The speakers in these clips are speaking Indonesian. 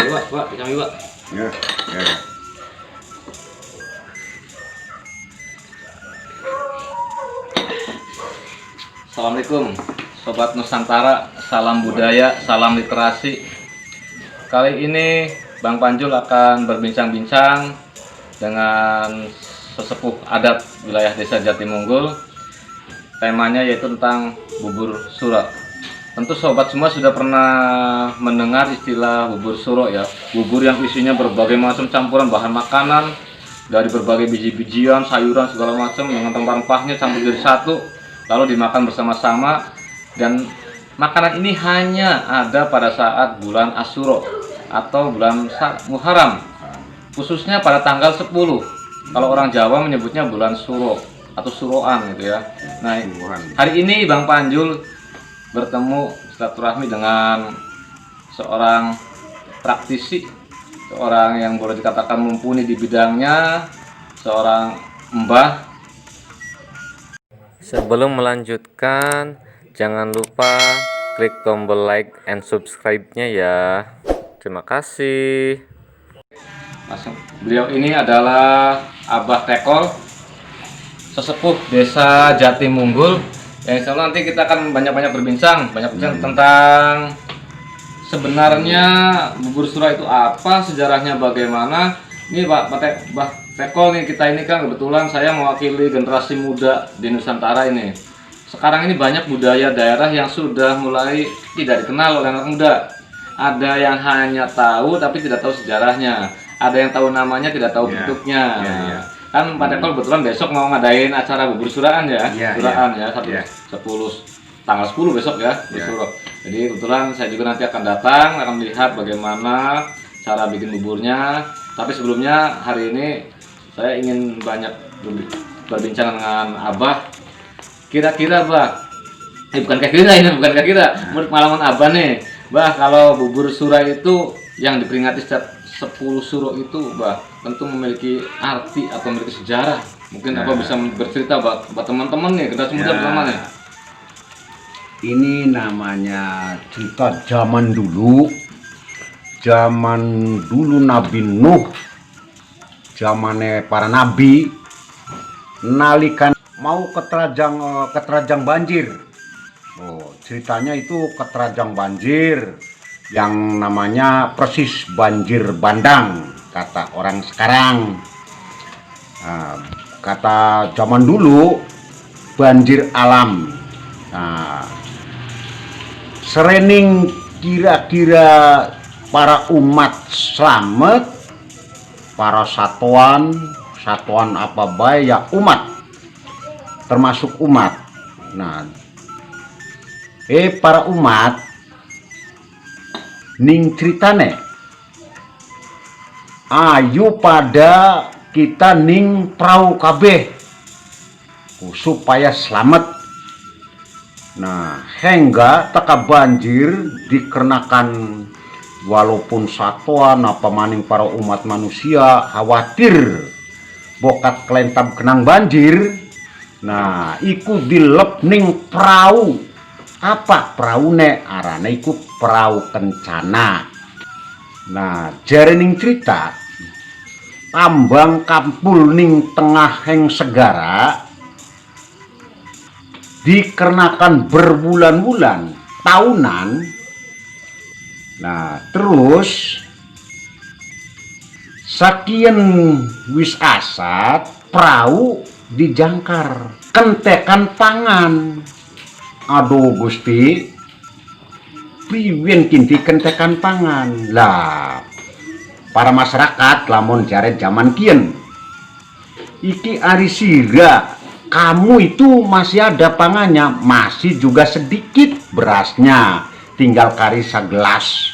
Pak, kami Pak. Ya, ya. Assalamualaikum Sobat Nusantara, salam budaya, salam literasi. Kali ini Bang Panjul akan berbincang-bincang dengan sesepuh adat wilayah Desa Jatimunggul. Temanya yaitu tentang bubur suro. Tentu sobat semua sudah pernah mendengar istilah bubur suro ya. Bubur yang isinya berbagai macam campuran bahan makanan dari berbagai biji-bijian, sayuran segala macam dengan rempah-rempahnya campur jadi satu, lalu dimakan bersama-sama. Dan makanan ini hanya ada pada saat bulan Asyura atau bulan Muharram, khususnya pada tanggal 10. Kalau orang Jawa menyebutnya bulan Suro atau Suroan gitu ya. Nah, hari ini Bang Panjul bertemu silaturahmi dengan seorang praktisi, seorang yang boleh dikatakan mumpuni di bidangnya, seorang mbah. Sebelum melanjutkan, jangan lupa klik tombol like and subscribe-nya ya. Terima kasih. Beliau ini adalah Abah Tekol, sesepuh Desa Jatimunggul. Yang insya Allah nanti kita akan banyak-banyak berbincang tentang sebenarnya bubur suro itu apa, sejarahnya bagaimana. Ini Pak Tekol nih, kita ini kan kebetulan saya mewakili generasi muda di Nusantara ini. Sekarang ini banyak budaya daerah yang sudah mulai tidak dikenal oleh anak muda. Ada yang hanya tahu tapi tidak tahu sejarahnya. Ada yang tahu namanya tidak tahu bentuknya. Kan Pak Tekol kebetulan besok mau ngadain acara bubur suraan ya. Suraan ya, 10 tanggal 10 besok ya, bubur. Jadi kebetulan saya juga nanti akan datang, akan melihat bagaimana cara bikin buburnya. Tapi sebelumnya hari ini saya ingin banyak berbincang dengan Abah. Kira-kira Bah, bukan kira-kira ini, bukan kira-kira, menurut pengalaman Abah nih, Bah, kalau bubur suro itu yang diperingati setiap 10 suro itu, Bah, tentu memiliki arti atau memiliki sejarah. Mungkin Abah bisa bercerita buat teman-teman nih, generasi muda pertama nih. Ini namanya cerita zaman dulu. Zaman dulu Nabi Nuh, zamannya para nabi, nalikan mau keterajang banjir. Oh, ceritanya itu keterajang banjir yang namanya persis banjir bandang kata orang sekarang. Nah, kata zaman dulu banjir alam. Nah, serening kira-kira para umat selamat, para satuan apa baik ya umat, termasuk umat. Nah, para umat ning ceritane ayo pada kita ning perahu kabeh supaya selamat. Nah, hingga teka banjir dikarenakan walaupun satuan apa maning para umat manusia khawatir bokat kelentab kenang banjir. Nah, iku dilep ning perahu. Apa peraune? Arane iku perahu kencana. Nah, jare ning cerita tambang kampul ning tengah heng segara dikarenakan berbulan-bulan tahunan. Nah, terus sakian wis asat perahu dijangkar kentekan tangan. Aduh Gusti, priwen kinti kentekan tangan lah. Para masyarakat lamun jare zaman kian iki ari sira, kamu itu masih ada pangannya, masih juga sedikit berasnya, tinggal kari segelas,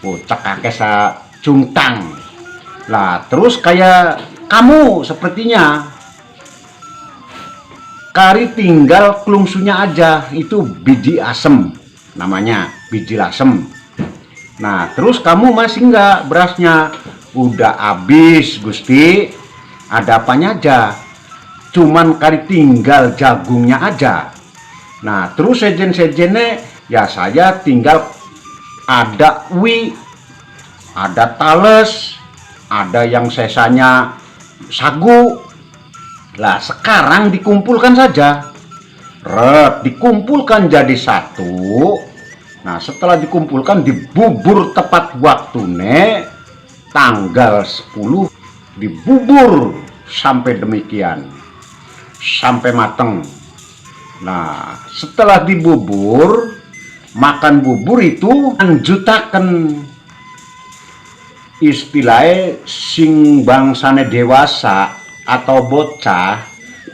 cekake sa cungtang lah. Terus kayak kamu sepertinya kari tinggal kelungsunya aja, itu biji asem namanya, biji lasem. Nah, terus kamu masih enggak berasnya, udah habis Gusti, ada apanya aja, cuman kari tinggal jagungnya aja. Nah, terus sejen-sejennya ya saya tinggal ada ada tales, ada yang sesanya sagu. Lah sekarang dikumpulkan saja, dikumpulkan jadi satu. Nah setelah dikumpulkan dibubur tepat waktunya tanggal 10, dibubur sampai demikian, sampai mateng. Nah setelah dibubur, makan bubur itu lanjutaken, istilahnya sing bangsane dewasa atau bocah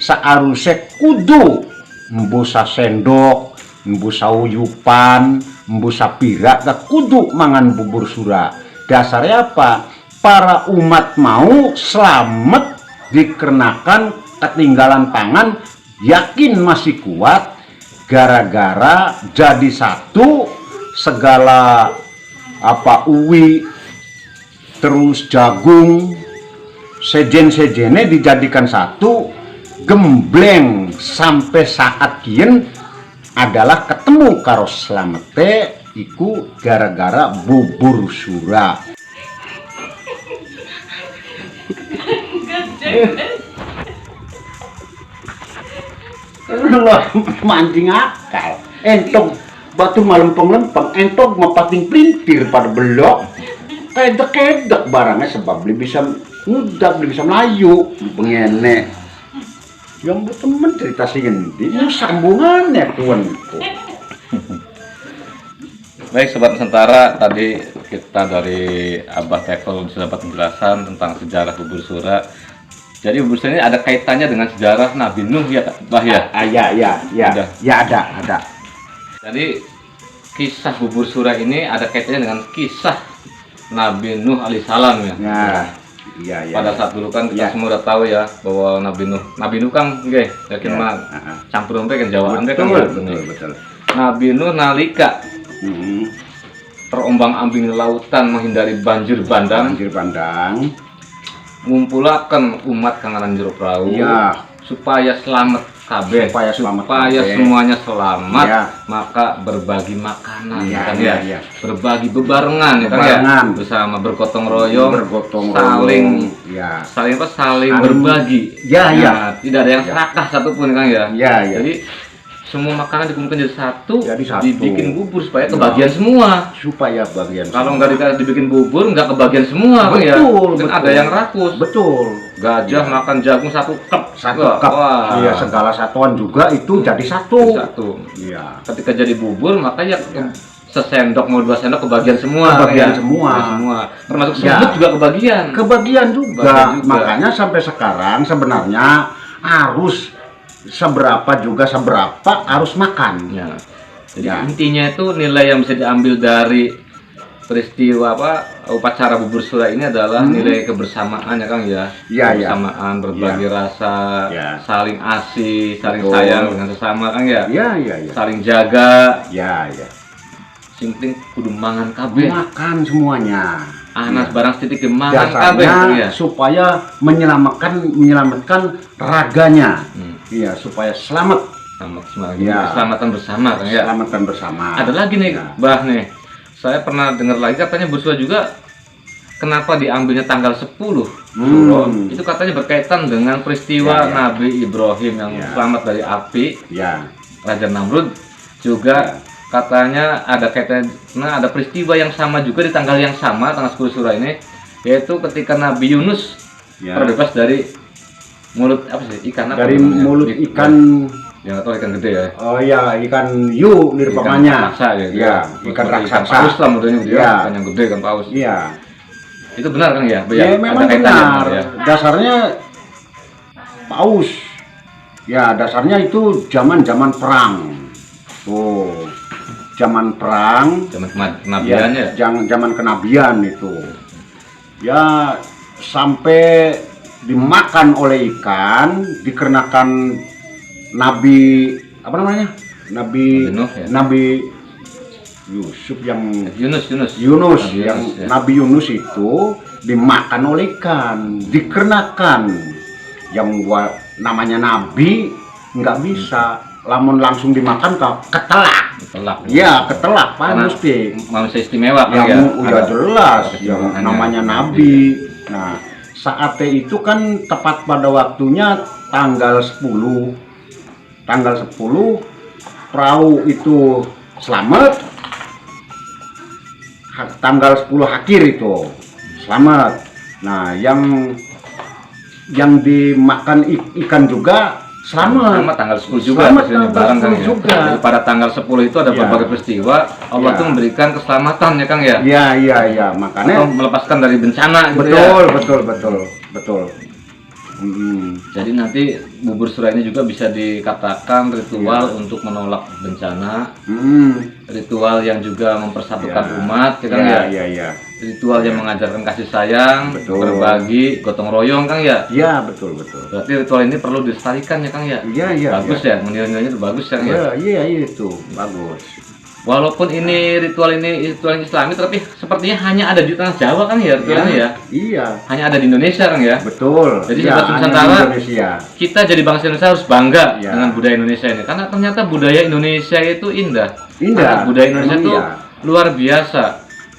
seharusnya kudu mbusa sendok, mbusa uyupan, mbusa pirak, kudu mangan bubur sura. Dasarnya apa? Para umat mau selamat dikarenakan ketinggalan pangan, yakin masih kuat gara-gara jadi satu, segala apa uwi terus jagung sejen-sejennya dijadikan satu, gembleng sampai saat kien adalah ketemu karo slamete iku gara-gara bubur sura. Lo mancing akal, entok batu malempeng-lempeng, entok mepating pelintir pada belok, kedek-kedek barangnya sebab beli bisa mudah, beli bisa melayu, pengenek. Yang berteman cerita sih ini sambungannya tuanku. Baik Sobat Nusantara, tadi kita dari Abah Tekol bisa dapat penjelasan tentang sejarah bubur sura. Jadi bubur sura ini ada kaitannya dengan sejarah Nabi Nuh ya, Bah ya? Ya ada. Jadi kisah bubur sura ini ada kaitannya dengan kisah Nabi Nuh alaihissalam ya. Iya. Pada saat dulu kan kita semua udah tahu ya bahwa Nabi Nuh kan nggih, yakin mah campur kan Jawaan kan betul. Nabi Nuh nalika terombang-ambing lautan menghindari banjir bandang, ngumpulaken umat kanganan jero perahu supaya selamat kabeh, supaya semuanya selamat, maka berbagi makanan kan ya, berbagi bebarengan kan ya, bersama bergotong royong, saling berbagi. Tidak ada yang serakah satupun kan ya. Jadi semua makanan dikumpulkan jadi satu, dibikin bubur supaya kebagian semua. Kalau nggak dibikin bubur, nggak kebagian semua, betul, kan ada yang rakus. Betul. Gajah makan jagung satu cup. Wah. Iya, segala satuan juga itu jadi satu. Iya. Ketika jadi bubur, makanya sesendok mau 2 sendok kebagian semua. Semua. Termasuk semut juga kebagian juga. Makanya sampai sekarang sebenarnya harus seberapa harus makan. Jadi intinya itu nilai yang bisa diambil dari peristiwa upacara bubur sura ini adalah nilai kebersamaan ya Kang ya. Kebersamaan, berbagi rasa, saling asih, saling sayang dengan sesama Kang ya. Saling jaga. Sing penting kudu mangan kabeh. Makan semuanya. Anas barang setitik mangan kabeh ya. Supaya menyelamatkan raganya. Supaya selamat. Keselamatan bersama kan ya. Keselamatan bersama. Ada lagi nih, Bah nih. Saya pernah dengar lagi katanya bubur sura juga kenapa diambilnya tanggal 10 Suro. Itu katanya berkaitan dengan peristiwa Nabi Ibrahim yang selamat dari api. Raja Namrud juga katanya ada kaitannya, ada peristiwa yang sama juga di tanggal yang sama, tanggal 10 Suro ini, yaitu ketika Nabi Yunus terbebas dari mulut ikan apa? Dari mulut ikan yang atau ikan gede ya. Oh iya, ikan hiu nirpamanya. Ikan raksasa. Paus lah modelnya gitu ya. Ikan yang gede kan paus. Itu benar kan ya? Memang benar. Dasarnya paus. Dasarnya itu zaman perang. Zaman perang. Zaman kenabian ya. Zaman kenabian itu. Sampai dimakan oleh ikan dikarenakan Nabi Yunus Nabi Yunus itu dimakan oleh ikan dikarenakan yang namanya nabi nggak bisa lamun langsung dimakan ketelak. Telak. Iya, ketelak Pak Karena Gusti. manusia istimewa kan Yang ya. udah Ada jelas yang keistimewaan. namanya nabi. Nah, saatnya itu kan tepat pada waktunya tanggal 10. Tanggal 10 perahu itu selamat. Tanggal 10 akhir itu selamat. Nah, yang dimakan ikan juga Sama selamat. tanggal 10 juga Selamat presiden tanggal bareng Kang 10 ya. juga. Jadi pada tanggal 10 itu ada Ya. berbagai peristiwa Allah Ya. tuh memberikan keselamatan ya Kang ya. Iya, makanya Atau melepaskan dari bencana gitu betul, ya. betul. Jadi nanti bubur sura ini juga bisa dikatakan ritual untuk menolak bencana, ritual yang juga mempersatukan Ya. umat ya Kang ya. Iya. Ritual yang mengajarkan kasih sayang, Betul. berbagi, gotong royong Kang ya. Iya, betul. Berarti ritual ini perlu dilestarikan ya Kang ya. Iya. Bagus ya, nilai-nilainya itu bagus ya Kang ya. Iya, itu bagus. Walaupun ini ritual Islami, tapi sepertinya hanya ada di tanah Jawa Kang ya ritualnya ya. Iya, Hanya ada di Indonesia Kang ya. betul. Jadi ya, sobat hanya Nusantara, Indonesia. kita jadi bangsa Indonesia harus bangga Ya. dengan budaya Indonesia ini. Karena ternyata budaya Indonesia itu indah. Indah. Karena budaya Indonesia Emang itu iya. luar biasa,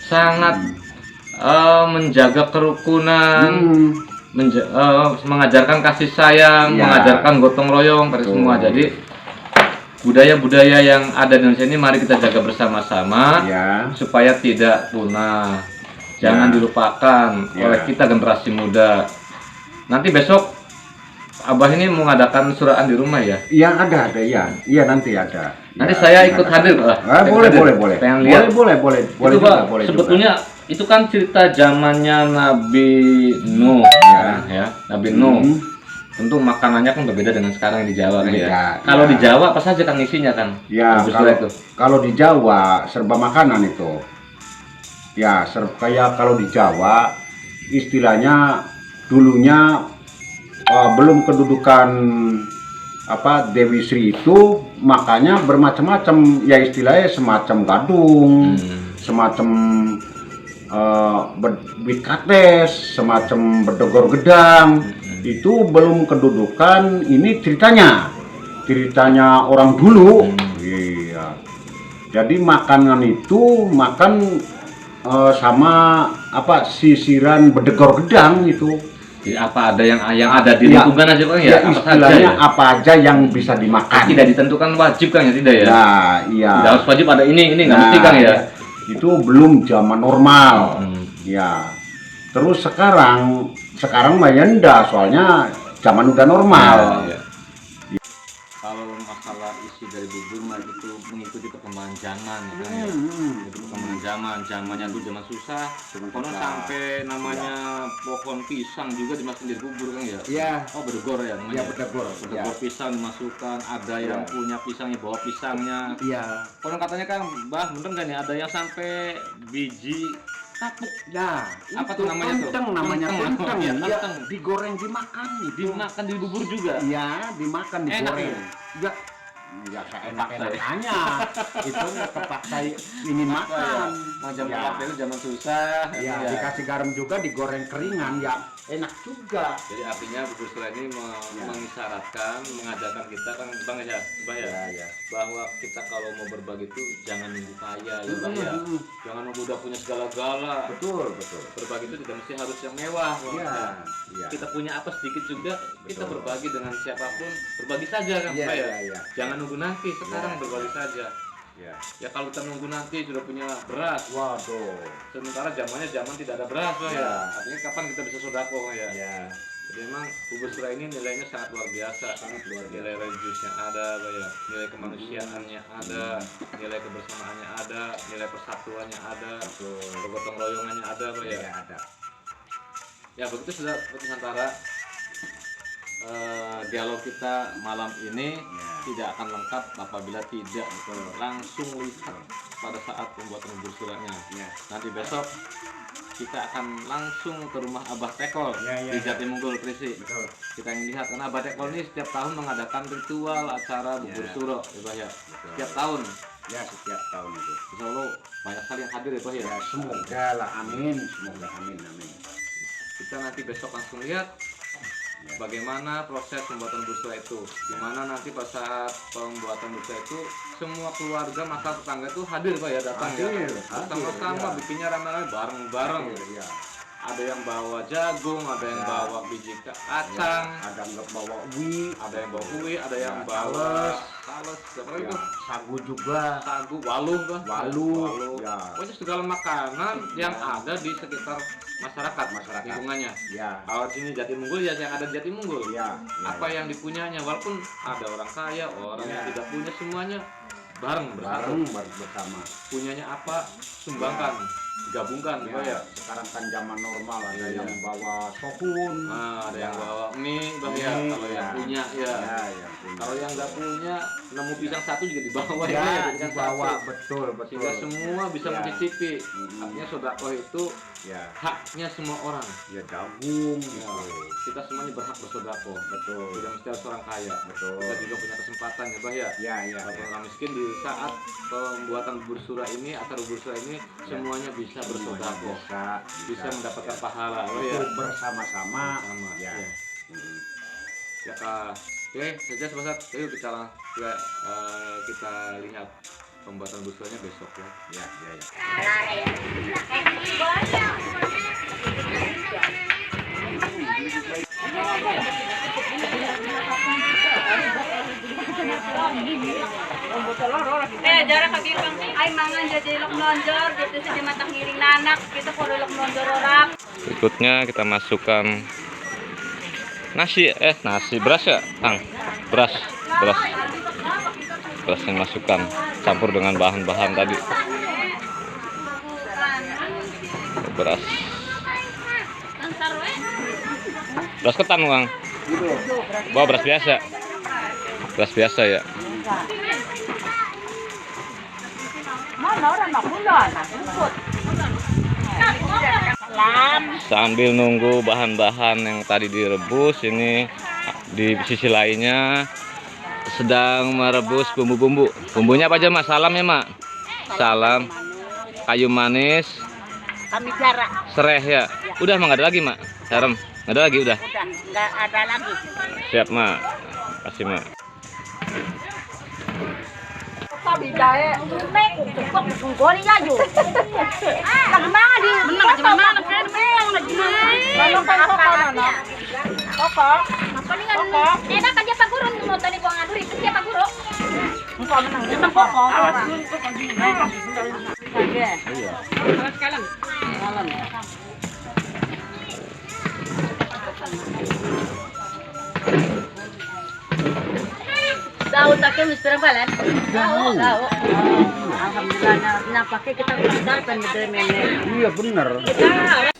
sangat menjaga kerukunan, mengajarkan kasih sayang, Ya. mengajarkan gotong royong pada Betul. semua. Jadi budaya-budaya yang ada di Indonesia ini mari kita jaga bersama-sama Ya. supaya tidak punah. Jangan Ya. dilupakan Ya. oleh kita generasi muda. Nanti besok Abah ini mau ngadakan suraan di rumah ya. Iya, ada ya. Iya, nanti ada. Nanti Ya, saya ada. ikut hadir Pak. Ah, Ikut boleh. hadir. Pengen lihat. Boleh Itu juga, Pak, boleh sebetulnya itu kan cerita zamannya Nabi Nuh ya. Nabi Nuh. Tentu makanannya kan berbeda dengan sekarang di Jawa kan ya. Beda, Kalau ya. di Jawa apa saja kan isinya kan? Ya, Bubur sura itu. kalau di Jawa serba makanan itu. Ya, kayak kalau di Jawa istilahnya dulunya belum kedudukan Dewi Sri itu, makanya bermacam-macam ya, istilahnya semacam gadung, semacam bikates, semacam bedogor gedang. Itu belum kedudukan, ini ceritanya orang dulu. Iya. Jadi makanan itu makan sama sisiran bedegor gedang itu. Jadi apa ada yang ada di Ya. lingkungan aja Bang ya? Ya, Apa saja istilahnya ya? apa aja yang bisa dimakan. Tidak ditentukan wajib Kang ya, tidak ya? Nah, iya. Tidak harus wajib ada ini nggak Nah, mesti Kang ya. Itu belum zaman normal. Ya. Terus sekarang mah ya enggak, soalnya zaman udah normal. Ya. Kalau masalah isi dari bubur mah itu mengikuti perkembangan zaman ya Kang ya. Itu perkembangan zamannya dulu zaman susah. Konon sampai namanya pohon pisang juga dimasukin di bubur Kang ya. Iya. Oh bedegor ya namanya. Iya, bedegor. Bedegor pisang dimasukkan, ada yang punya pisangnya bawa pisangnya. Iya. Konon katanya Kang, Bah, bener nggak nih ada yang sampai biji kapuk Nah, apa tuh namanya tuh? Kentang namanya, kentang. Ya, Iya, kentang. digoreng dimakan itu. Dimakan di bubur juga. Iya, dimakan Enak digoreng. ya? Ya enak-enakannya. Itu nggak kepaksa ini makan. Macam Ya. itu zaman susah. Ya, dikasih garam juga, digoreng keringan, ya enak juga. Jadi artinya bubur sura ini mengisyaratkan, mengajarkan kita kan Bang ya, Bah ya, Ya. bahwa kita kalau mau berbagi itu jangan nunggu kaya ya Bang ya. Jangan nunggu udah punya segala-gala. Betul. Berbagi itu tidak mesti harus yang mewah. Bang. Iya. Ya. Iya. Kita punya apa sedikit juga, kita Betul. berbagi dengan siapapun, berbagi saja kan Iya, Pak ya. iya. Jangan nunggu nanti, sekarang Iya. berbagi saja. Ya. Ya kalau kita nunggu nanti sudah punya beras, Waduh. sementara zaman tidak ada beras Pak ya. Ya. Artinya kapan kita bisa sodako ya. Ya. Jadi memang bubur sura ini nilainya sangat luar biasa. Nilai religiusnya ada, Pak ya. Nilai kemanusiaannya ada, nilai kebersamaannya ada, nilai persatuannya ada, gotong royongannya ada, Pak ya. Ya, ada. Ya begitu sudah Nusantara. Dialog kita malam ini tidak akan lengkap apabila tidak langsung lihat pada saat pembuatan bubur suranya. Nanti besok kita akan langsung ke rumah Abah Tekol di Jatimungkul Krisi. Betul. Kita ingin lihat karena Abah Tekol ini setiap tahun mengadakan ritual acara bubur suro ya Bah ya. Setiap tahun. Ya, setiap tahun itu. Insya Allah banyak sekali yang hadir ya Bah ya. Ya, semoga lah, amin. Semoga amin. Kita nanti besok langsung lihat bagaimana proses pembuatan busura itu, dimana nanti pada saat pembuatan busura itu semua keluarga masyarakat tetangga itu hadir Pak ya, datang ya, bersama-sama ya. bikinnya ramai-ramai bareng-bareng. Ya. Ada yang bawa jagung, ada yang Ya. bawa biji kacang, Ada nggak bawa uwi, ada yang bawa kue, ada yang Ya, bawa tales. tales, siapa lagi ya, tuh? sagu juga, Sagu, waluh Pak. walu, ya, Pokoknya segala makanan yang ada di sekitar masyarakat, lingkungannya. ya, Kalau sini Jatimunggur ya yang ada di Jatimunggur. ya, Apa yang dipunyanya, walaupun ada orang kaya, orang yang tidak punya, semuanya bareng bersatu. bareng bersama. Punyanya apa, sumbangkan, digabungkan Pak ya. Sekarang kan zaman normal, ada Iya. yang bawa sopun, Nah, ada yang bawa mie Bang ya, Mie, kalau yang ya. punya ya. ya, yang punya. Kalau yang nggak punya, nemu pisang satu juga dibawa ya, jadikan dibawa, satu. betul, Sehingga semua bisa Ya. mencicipi. Mm-mm. Artinya sedekah itu ya, haknya semua orang. ya jagung, Ya, kita semuanya berhak bersedekah. betul, Tidak mesti harus orang kaya. betul, Kita juga punya kesempatan ya, Bah ya. ya, ya, Walaupun orang miskin di saat pembuatan bubur sura ini, acara bubur sura ini semuanya bisa bersedekah, bisa mendapatkan pahala. Oh ya. Betul, bersama-sama, Sama. ya. Ya. Mm. Ya Kak. Oke, saja Sobat. Yuk kita lihat pembuatan bubur suranya besok ya. Ya, ya, ya. Jarak kagir bang ay mangan jadi lok nonjor gitu saja matang ngiring nanak kita kudu lok nonjor orang. Berikutnya kita masukkan nasi beras ya Kang, beras yang masukkan campur dengan bahan-bahan tadi, beras ketan Kang, bawa beras biasa ya. Mana orang nak pulang nak ikut. Salam. Sambil nunggu bahan-bahan yang tadi direbus, ini di sisi lainnya sedang merebus bumbu-bumbu. Bumbunya apa aja Mak? Salam ya Mak? Salam, kayu manis, Kami jarak sereh ya. Udah Mak, nggak ada lagi Mak? Garam nggak ada lagi, udah. udah nggak ada lagi. Siap Mak, kasih Mak. Sabi dae nek cukup tunggoni aja. Lagmana di menang aja mana kan meong lagi mana. Kalau apa na. Koko. Palingan enak aja Pak Guru mau tani ko ngaduri itu siapa Guru? Engko menang. Kita koko. Iya. Terus kalem. Kalem. Daun taknya wis berapa lan? Daun. Alhamdulillah na pakai kita udah pengen Iya benar. Kita